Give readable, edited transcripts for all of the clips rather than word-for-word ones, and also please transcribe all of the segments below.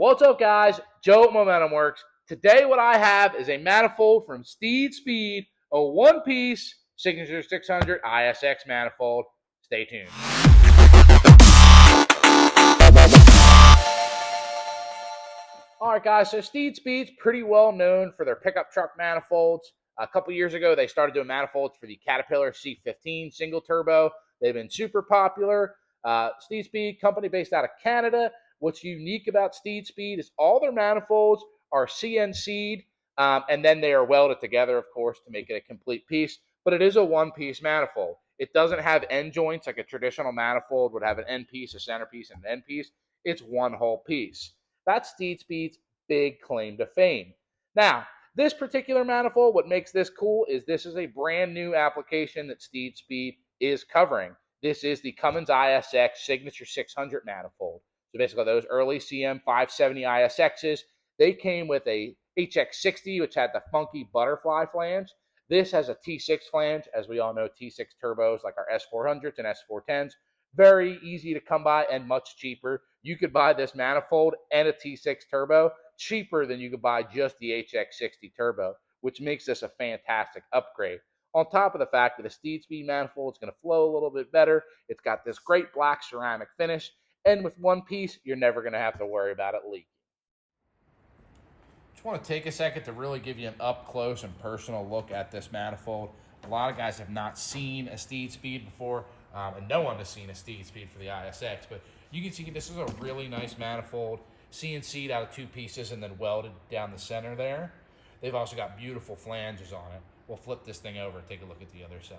What's up, guys? Joe at Momentum Works. Today, what I have is a manifold from STEED Speed, a one-piece Signature 600 ISX manifold. Stay tuned. All right, guys, so STEED Speed's pretty well known for their pickup truck manifolds. A couple years ago, they started doing manifolds for the Caterpillar C15 single turbo. They've been super popular. STEED Speed, company based out of Canada. What's unique about STEED Speed is all their manifolds are CNC'd, and then they are welded together, of course, to make it a complete piece. But it is a one-piece manifold. It doesn't have end joints like a traditional manifold would have an end piece, a center piece, and an end piece. It's one whole piece. That's STEED Speed's big claim to fame. Now, this particular manifold, what makes this cool is this is a brand new application that STEED Speed is covering. This is the Cummins ISX Signature 600 manifold. So basically those early CM 570 ISXs, they came with a HX60, which had the funky butterfly flange. This has a T6 flange. As we all know, T6 turbos like our S400s and S410s, very easy to come by and much cheaper. You could buy this manifold and a T6 turbo cheaper than you could buy just the HX60 turbo, which makes this a fantastic upgrade. On top of the fact that a STEED Speed manifold is going to flow a little bit better. It's got this great black ceramic finish, and with one piece, you're never going to have to worry about it leaking. Just want to take a second to really give you an up close and personal look at this manifold. A lot of guys have not seen a STEED Speed before, and no one has seen a STEED Speed for the ISX, but you can see this is a really nice manifold, CNC'd out of two pieces and then welded down the center there. They've also got beautiful flanges on it. We'll flip this thing over and take a look at the other side.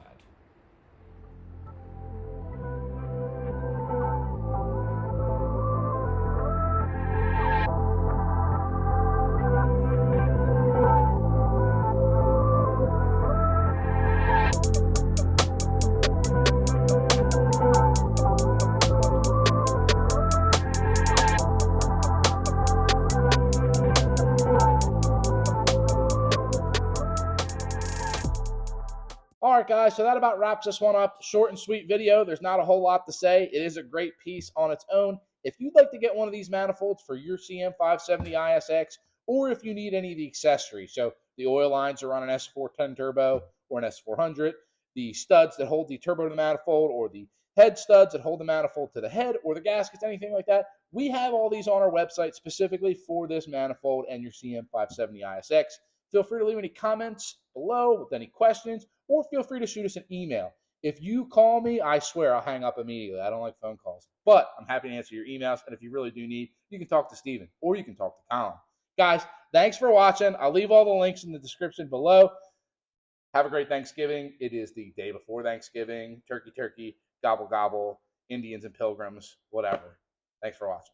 All right, guys, so that about wraps this one up. Short and sweet video. There's not a whole lot to say. It is a great piece on its own. If you'd like to get one of these manifolds for your CM570 ISX, or if you need any of the accessories, so the oil lines are on an S410 turbo or an S400, the studs that hold the turbo to the manifold, or the head studs that hold the manifold to the head, or the gaskets, anything like that, we have all these on our website specifically for this manifold and your CM570 ISX. Feel free to leave any comments below with any questions, or feel free to shoot us an email. If you call me, I swear I'll hang up immediately. I don't like phone calls. But I'm happy to answer your emails, and if you really do need, you can talk to Steven, or you can talk to Colin. Guys, thanks for watching. I'll leave all the links in the description below. Have a great Thanksgiving. It is the day before Thanksgiving. Turkey, turkey, gobble, gobble, Indians and pilgrims, whatever. Thanks for watching.